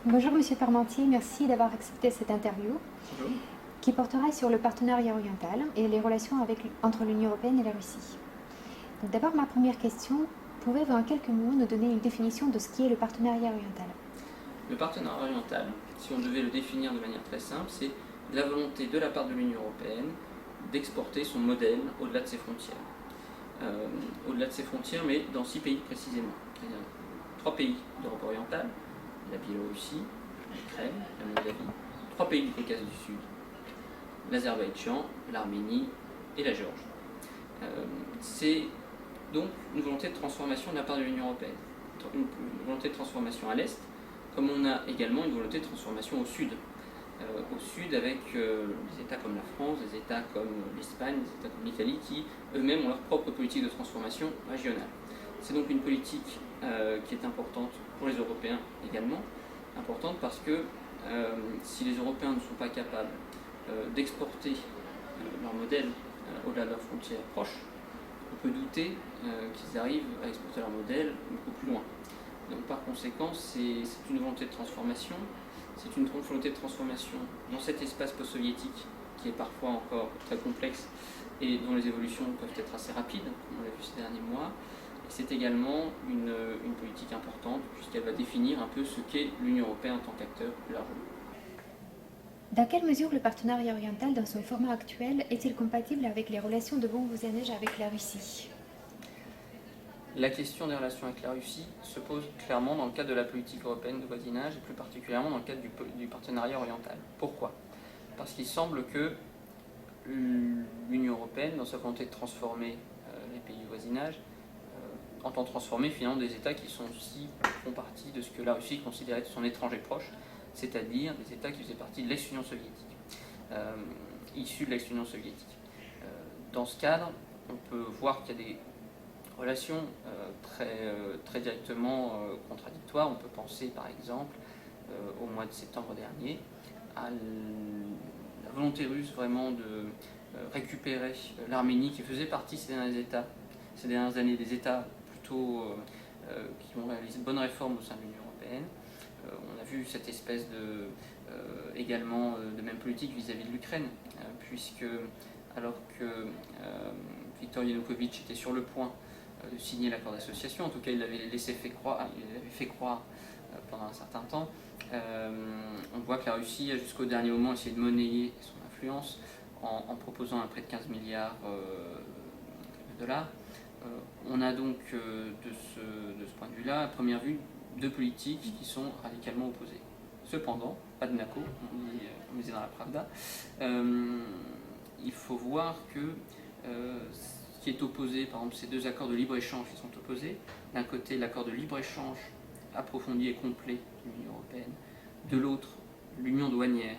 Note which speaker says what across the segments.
Speaker 1: Bonjour Monsieur Parmentier, merci d'avoir accepté cette interview
Speaker 2: Bonjour.
Speaker 1: qui portera sur le partenariat oriental et les relations entre l'Union européenne et la Russie. D'abord, ma première question, pouvez-vous en quelques mots nous donner une définition de ce qu'est le partenariat oriental?
Speaker 2: Le partenariat oriental, si on devait le définir de manière très simple, c'est la volonté de la part de l'Union européenne d'exporter son modèle au-delà de ses frontières. Au-delà de ses frontières, mais dans 6 pays précisément. C'est-à-dire 3 pays d'Europe orientale, la Biélorussie, l'Ukraine, la Moldavie, 3 pays du Caucase du Sud, l'Azerbaïdjan, l'Arménie et la Géorgie. C'est donc une volonté de transformation de la part de l'Union européenne, une volonté de transformation à l'Est, comme on a également une volonté de transformation au Sud. Au Sud avec des États comme la France, des États comme l'Espagne, des États comme l'Italie qui eux-mêmes ont leur propre politique de transformation régionale. C'est donc une politique qui est importante pour les Européens également, importante parce que si les Européens ne sont pas capables d'exporter leur modèle au-delà de leurs frontières proches, on peut douter qu'ils arrivent à exporter leur modèle beaucoup plus loin. Donc par conséquent, c'est une volonté de transformation, c'est une volonté de transformation dans cet espace post-soviétique qui est parfois encore très complexe et dont les évolutions peuvent être assez rapides, comme on l'a vu ces derniers mois. Et c'est également une politique importante puisqu'elle va définir un peu ce qu'est l'Union européenne en tant qu'acteur plus largement.
Speaker 1: Dans quelle mesure le partenariat oriental dans son format actuel est-il compatible avec les relations de bon voisinage avec la Russie?
Speaker 2: La question des relations avec la Russie se pose clairement dans le cadre de la politique européenne de voisinage et plus particulièrement dans le cadre du partenariat oriental. Pourquoi? Parce qu'il semble que l'Union européenne, dans sa volonté de transformer les pays du voisinage, entend transformer finalement des États qui font partie de ce que la Russie considérait de son étranger proche, c'est-à-dire des États qui faisaient partie de l'ex-Union soviétique, issus de l'ex-Union soviétique. Dans ce cadre, on peut voir qu'il y a des relations très directement contradictoires. On peut penser par exemple au mois de septembre dernier à la volonté russe vraiment de récupérer l'Arménie qui faisait partie ces dernières années des États plutôt qui ont réalisé de bonnes réformes au sein de l'Union européenne. On a vu cette espèce également de même politique vis-à-vis de l'Ukraine, puisque alors que Viktor Yanukovych était sur le point de signer l'accord d'association, en tout cas il l'avait fait croire pendant un certain temps, on voit que la Russie a jusqu'au dernier moment essayé de monnayer son influence en proposant un prêt de 15 milliards de dollars. On a donc de ce point de vue-là, à première vue, deux politiques qui sont radicalement opposées. Cependant, Adnako, on disait dans la Pravda, il faut voir que ce qui est opposé, par exemple ces deux accords de libre-échange qui sont opposés, d'un côté l'accord de libre-échange approfondi et complet de l'Union européenne, de l'autre l'union douanière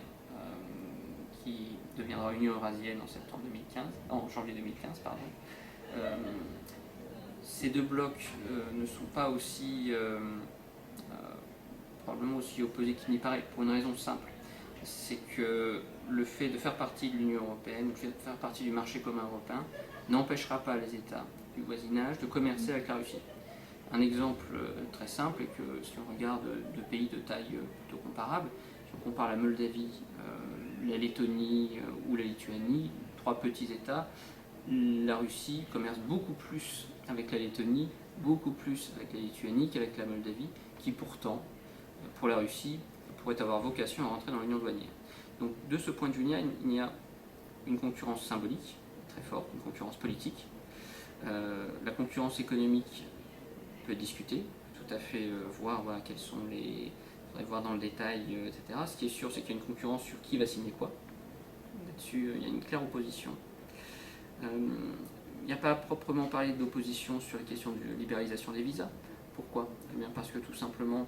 Speaker 2: qui deviendra Union eurasienne en janvier 2015. Ces deux blocs ne sont pas probablement aussi opposés qu'il n'y paraît, pour une raison simple, c'est que le fait de faire partie de l'Union européenne, le fait de faire partie du marché commun européen, n'empêchera pas les États du voisinage de commercer avec la Russie. Un exemple très simple est que si on regarde deux pays de taille plutôt comparable, si on compare la Moldavie, la Lettonie ou la Lituanie, 3 petits États, la Russie commerce beaucoup plus avec la Lettonie, beaucoup plus avec la Lituanie qu'avec la Moldavie, qui pourtant, pour la Russie, pourrait avoir vocation à rentrer dans l'union douanière. Donc de ce point de vue, il y a une concurrence symbolique très forte, une concurrence politique. La concurrence économique peut être discutée, tout à fait voir quels sont les... Il faudrait voir dans le détail, etc. Ce qui est sûr, c'est qu'il y a une concurrence sur qui va signer quoi. Là-dessus, il y a une claire opposition. Il n'y a pas proprement parlé d'opposition sur les questions de libéralisation des visas. Pourquoi? Eh bien parce que tout simplement,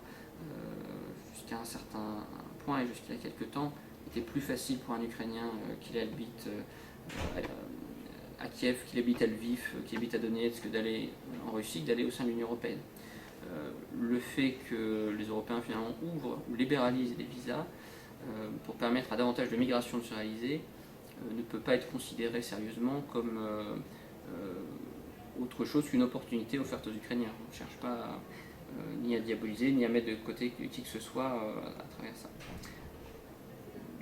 Speaker 2: jusqu'à un certain point et jusqu'il y a quelques temps, il était plus facile pour un Ukrainien qui habite à Kiev, qui habite à Lviv, qui habite à Donetsk, d'aller en Russie, que d'aller au sein de l'Union européenne. Le fait que les Européens finalement ouvrent ou libéralisent les visas pour permettre à davantage de migration de se réaliser ne peut pas être considéré sérieusement comme autre chose qu'une opportunité offerte aux Ukrainiens. On ne cherche pas ni ni à diaboliser, ni à mettre de côté qui que ce soit à travers ça.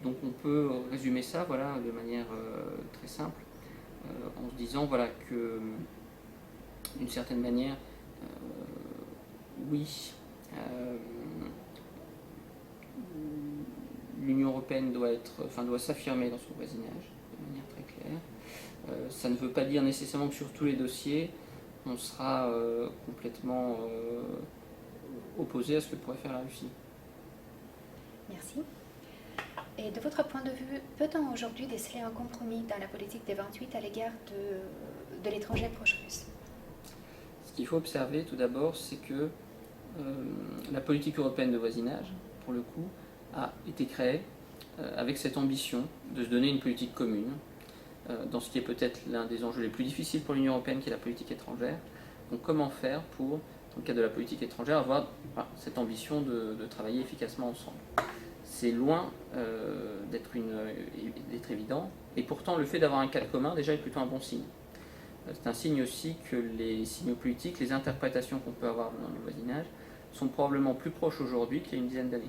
Speaker 2: Donc on peut résumer ça voilà, de manière très simple, en se disant voilà, que d'une certaine manière, oui, l'Union européenne doit s'affirmer dans son voisinage de manière très claire. Ça ne veut pas dire nécessairement que sur tous les dossiers, on sera complètement opposé à ce que pourrait faire la Russie.
Speaker 1: Merci. Et de votre point de vue, peut-on aujourd'hui déceler un compromis dans la politique des 28 à l'égard de l'étranger proche russe?
Speaker 2: Ce qu'il faut observer tout d'abord, c'est que la politique européenne de voisinage, pour le coup, a été créée avec cette ambition de se donner une politique commune, dans ce qui est peut-être l'un des enjeux les plus difficiles pour l'Union européenne, qui est la politique étrangère. Donc comment faire pour, dans le cadre de la politique étrangère, avoir cette ambition de travailler efficacement ensemble? C'est loin d'être évident, et pourtant le fait d'avoir un cadre commun déjà est plutôt un bon signe. C'est un signe aussi que les signaux politiques, les interprétations qu'on peut avoir dans le voisinage, sont probablement plus proches aujourd'hui qu'il y a une dizaine d'années.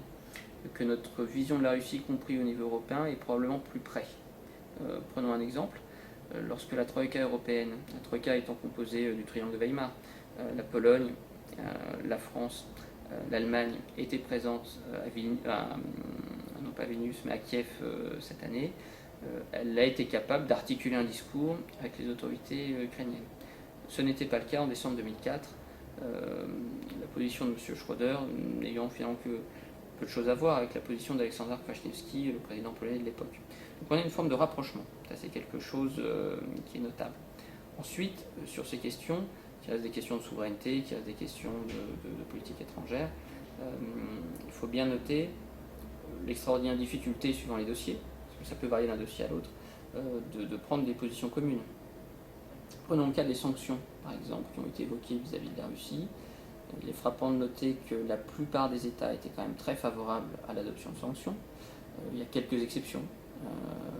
Speaker 2: Que notre vision de la Russie, y compris au niveau européen, est probablement plus près. Prenons un exemple. Lorsque la Troïka européenne, la Troïka étant composée du triangle de Weimar, la Pologne, la France, l'Allemagne étaient présentes non pas à Vilnius, mais à Kiev cette année, elle a été capable d'articuler un discours avec les autorités ukrainiennes. Ce n'était pas le cas en décembre 2004, la position de M. Schröder n'ayant finalement que peu de choses à voir avec la position d'Alexander Kwaśniewski, le président polonais de l'époque. Donc on a une forme de rapprochement, ça c'est quelque chose qui est notable. Ensuite, sur ces questions, qui restent des questions de souveraineté, qui restent des questions de politique étrangère, il faut bien noter l'extraordinaire difficulté suivant les dossiers, parce que ça peut varier d'un dossier à l'autre, de prendre des positions communes. Prenons le cas des sanctions, par exemple, qui ont été évoquées vis-à-vis de la Russie. Il est frappant de noter que la plupart des États étaient quand même très favorables à l'adoption de sanctions. Il y a quelques exceptions.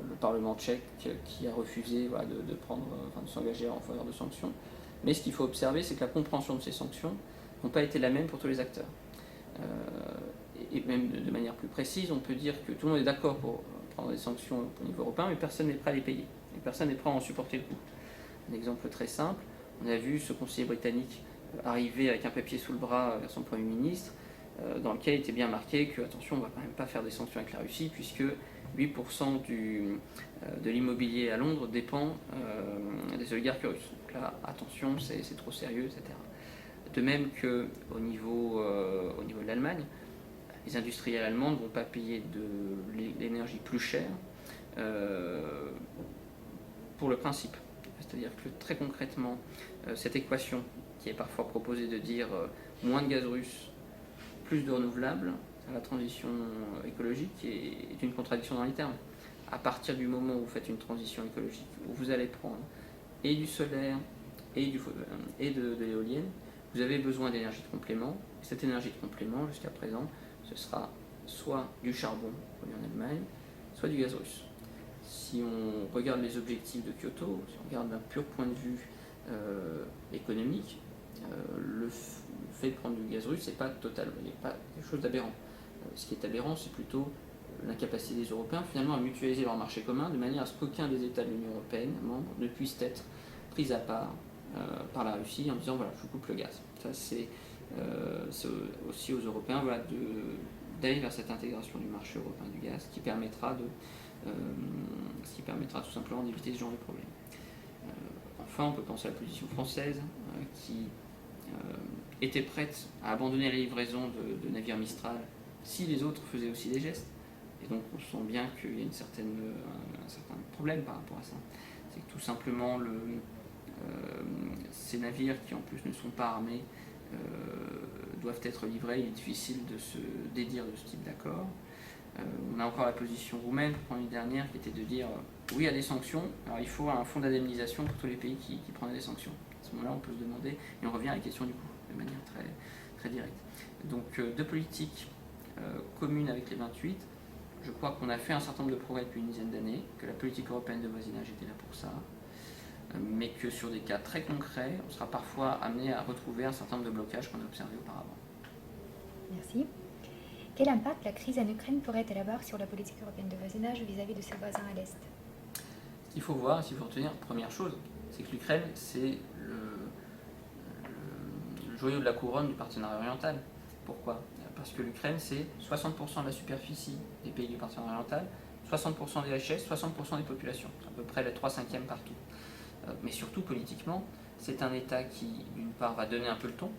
Speaker 2: Le Parlement tchèque qui a refusé de s'engager en faveur de sanctions. Mais ce qu'il faut observer, c'est que la compréhension de ces sanctions n'a pas été la même pour tous les acteurs. Et même de manière plus précise, on peut dire que tout le monde est d'accord pour prendre des sanctions au niveau européen, mais personne n'est prêt à les payer. Et personne n'est prêt à en supporter le coût. Un exemple très simple, on a vu ce conseiller britannique arriver avec un papier sous le bras vers son Premier ministre, dans lequel il était bien marqué que, attention, on ne va quand même pas faire des sanctions avec la Russie, puisque 8% de l'immobilier à Londres dépend des oligarques russes. Donc là, attention, c'est trop sérieux, etc. De même qu'au niveau de l'Allemagne, les industriels allemands ne vont pas payer de l'énergie plus chère pour le principe. C'est-à-dire que très concrètement, cette équation qui est parfois proposée de dire moins de gaz russe, plus de renouvelables, la transition écologique est une contradiction dans les termes. À partir du moment où vous faites une transition écologique, où vous allez prendre et du solaire et de l'éolienne, vous avez besoin d'énergie de complément. Et cette énergie de complément, jusqu'à présent, ce sera soit du charbon produit en Allemagne, soit du gaz russe. Si on regarde les objectifs de Kyoto, si on regarde d'un pur point de vue économique, le fait de prendre du gaz russe, c'est pas total, il n'y a pas quelque chose d'aberrant. Ce qui est aberrant, c'est plutôt l'incapacité des Européens finalement à mutualiser leur marché commun de manière à ce qu'aucun des États de l'Union européenne, membres, ne puisse être pris à part par la Russie en disant voilà, je vous coupe le gaz. Ça, c'est aussi aux Européens voilà, d'aller vers cette intégration du marché européen du gaz qui permettra tout simplement d'éviter ce genre de problème. Enfin, on peut penser à la position française qui était prête à abandonner la livraison de navires Mistral si les autres faisaient aussi des gestes. Et donc on sent bien qu'il y a un certain problème par rapport à ça. C'est que tout simplement ces navires qui en plus ne sont pas armés doivent être livrés. Il est difficile de se dédire de ce type d'accord. On a encore la position roumaine l'année dernière qui était de dire oui à des sanctions, alors il faut un fonds d'indemnisation pour tous les pays qui prenaient des sanctions. À ce moment-là on peut se demander, et on revient à la question du coût de manière très, très directe. Donc deux politiques communes avec les 28, je crois qu'on a fait un certain nombre de progrès depuis une dizaine d'années, que la politique européenne de voisinage était là pour ça, mais que sur des cas très concrets, on sera parfois amené à retrouver un certain nombre de blocages qu'on a observés auparavant.
Speaker 1: Merci. Quel impact la crise en Ukraine pourrait-elle avoir sur la politique européenne de voisinage vis-à-vis de ses voisins à l'Est?
Speaker 2: Ce qu'il faut voir, s'il faut retenir, première chose, c'est que l'Ukraine, c'est le joyau de la couronne du partenariat oriental. Pourquoi? Parce que l'Ukraine, c'est 60% de la superficie des pays du partenariat oriental, 60% des richesses, 60% des populations, à peu près les 3/5 partout. Mais surtout, politiquement, c'est un État qui, d'une part, va donner un peu le ton.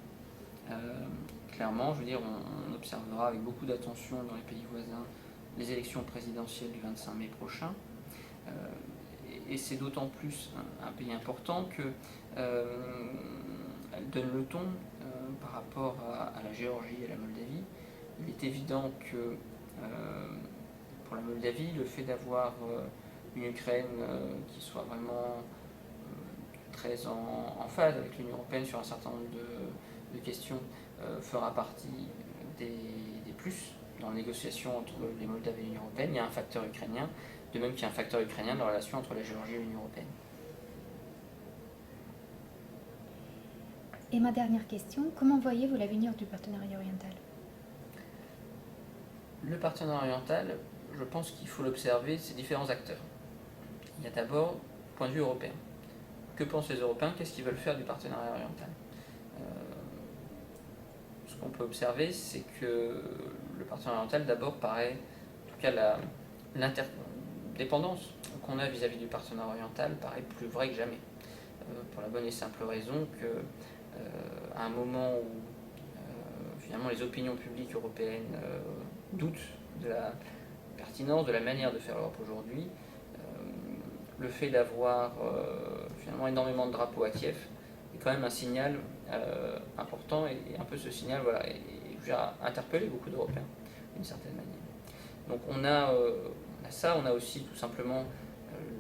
Speaker 2: Clairement, je veux dire, on observera avec beaucoup d'attention dans les pays voisins les élections présidentielles du 25 mai prochain. Et c'est d'autant plus un pays important qu'elle donne le ton par rapport à la Géorgie et à la Moldavie. Il est évident que pour la Moldavie, le fait d'avoir une Ukraine qui soit vraiment très en phase avec l'Union européenne sur un certain nombre de questions fera partie des plus dans la négociation entre les Moldaves et l'Union européenne. Il y a un facteur ukrainien, de même qu'il y a un facteur ukrainien dans la relation entre la Géorgie et l'Union européenne.
Speaker 1: Et ma dernière question, comment voyez-vous l'avenir du partenariat oriental?
Speaker 2: Le partenariat oriental, je pense qu'il faut l'observer, ces différents acteurs. Il y a d'abord le point de vue européen. Que pensent les Européens? Qu'est-ce qu'ils veulent faire du partenariat oriental? Ce qu'on peut observer, c'est que le partenariat oriental, d'abord, paraît, en tout cas l'interdépendance qu'on a vis-à-vis du partenariat oriental paraît plus vraie que jamais. Pour la bonne et simple raison qu'à un moment où finalement les opinions publiques européennes doutent de la pertinence, de la manière de faire l'Europe aujourd'hui, le fait d'avoir finalement énormément de drapeaux à Kiev est quand même un signal important, et un peu ce signal a interpellé beaucoup d'Européens d'une certaine manière. Donc on a ça, on a aussi tout simplement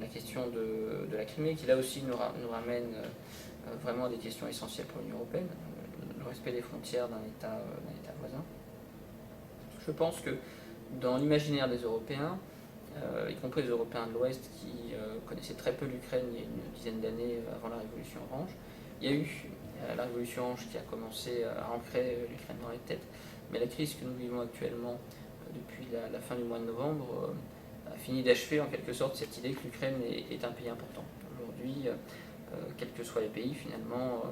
Speaker 2: la question de la Crimée qui là aussi nous ramène vraiment à des questions essentielles pour l'Union européenne, le respect des frontières d'un État voisin. Je pense que dans l'imaginaire des Européens, y compris les Européens de l'Ouest qui connaissaient très peu l'Ukraine il y a une dizaine d'années avant la Révolution orange, il y a eu la Révolution orange qui a commencé à ancrer l'Ukraine dans les têtes, mais la crise que nous vivons actuellement depuis la fin du mois de novembre a fini d'achever en quelque sorte cette idée que l'Ukraine est un pays important. Aujourd'hui, quels que soient les pays, finalement,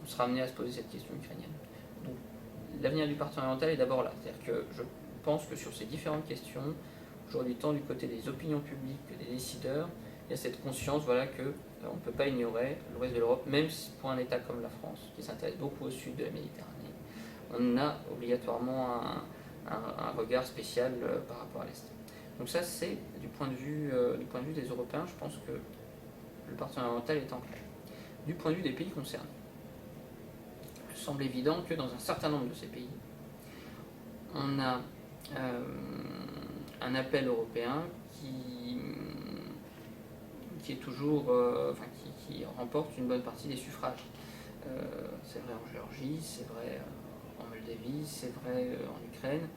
Speaker 2: on sera amené à se poser cette question ukrainienne. Donc l'avenir du partenariat oriental est d'abord là, c'est-à-dire que je pense que sur ces différentes questions, aujourd'hui, tant du côté des opinions publiques que des décideurs, il y a cette conscience qu'on ne peut pas ignorer l'ouest de l'Europe, même si pour un État comme la France, qui s'intéresse beaucoup au sud de la Méditerranée, on a obligatoirement un regard spécial par rapport à l'Est. Donc ça, c'est du point de vue des Européens, je pense que le partenariat oriental est en clair. Du point de vue des pays concernés, il semble évident que dans un certain nombre de ces pays, on a un appel européen qui est toujours, qui remporte une bonne partie des suffrages. C'est vrai en Géorgie, c'est vrai en Moldavie, c'est vrai en Ukraine.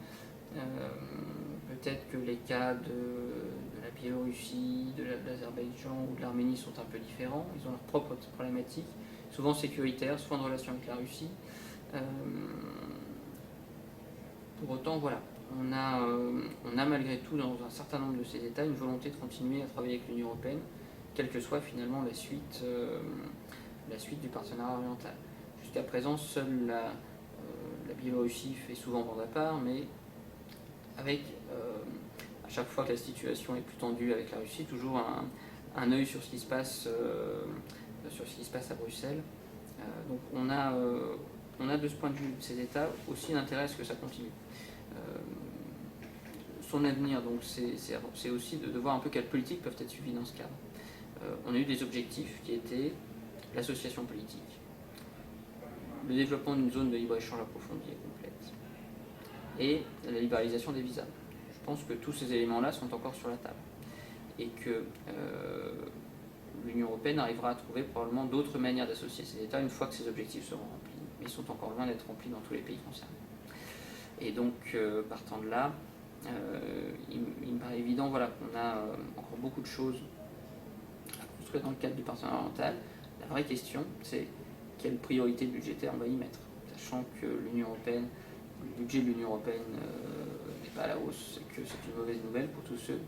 Speaker 2: Peut-être que les cas de la Biélorussie, de l'Azerbaïdjan ou de l'Arménie sont un peu différents. Ils ont leurs propres problématiques, souvent sécuritaires, souvent en relation avec la Russie. Pour autant, voilà, on a malgré tout dans un certain nombre de ces États une volonté de continuer à travailler avec l'Union européenne, quelle que soit finalement la suite du partenariat oriental. Jusqu'à présent, seule la Biélorussie fait souvent bande à part, mais avec, à chaque fois que la situation est plus tendue avec la Russie, toujours un œil sur ce qui se passe à Bruxelles. Donc on a de ce point de vue de ces États aussi l'intérêt à ce que ça continue. Son avenir, donc, c'est aussi de voir un peu quelles politiques peuvent être suivies dans ce cadre. On a eu des objectifs qui étaient l'association politique, le développement d'une zone de libre-échange approfondie et complète, et la libéralisation des visas. Je pense que tous ces éléments-là sont encore sur la table, et que l'Union européenne arrivera à trouver probablement d'autres manières d'associer ces États une fois que ces objectifs seront remplis, mais ils sont encore loin d'être remplis dans tous les pays concernés. Et donc, partant de là, il me paraît évident qu'on a encore beaucoup de choses à construire dans le cadre du partenariat oriental. La vraie question, c'est quelle priorité budgétaire on va y mettre, sachant que l'Union européenne budget de l'Union européenne n'est pas à la hausse, et que c'est une mauvaise nouvelle pour tous ceux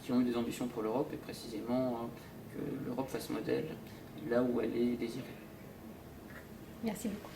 Speaker 2: qui ont eu des ambitions pour l'Europe, et précisément que l'Europe fasse modèle là où elle est désirée.
Speaker 1: Merci beaucoup.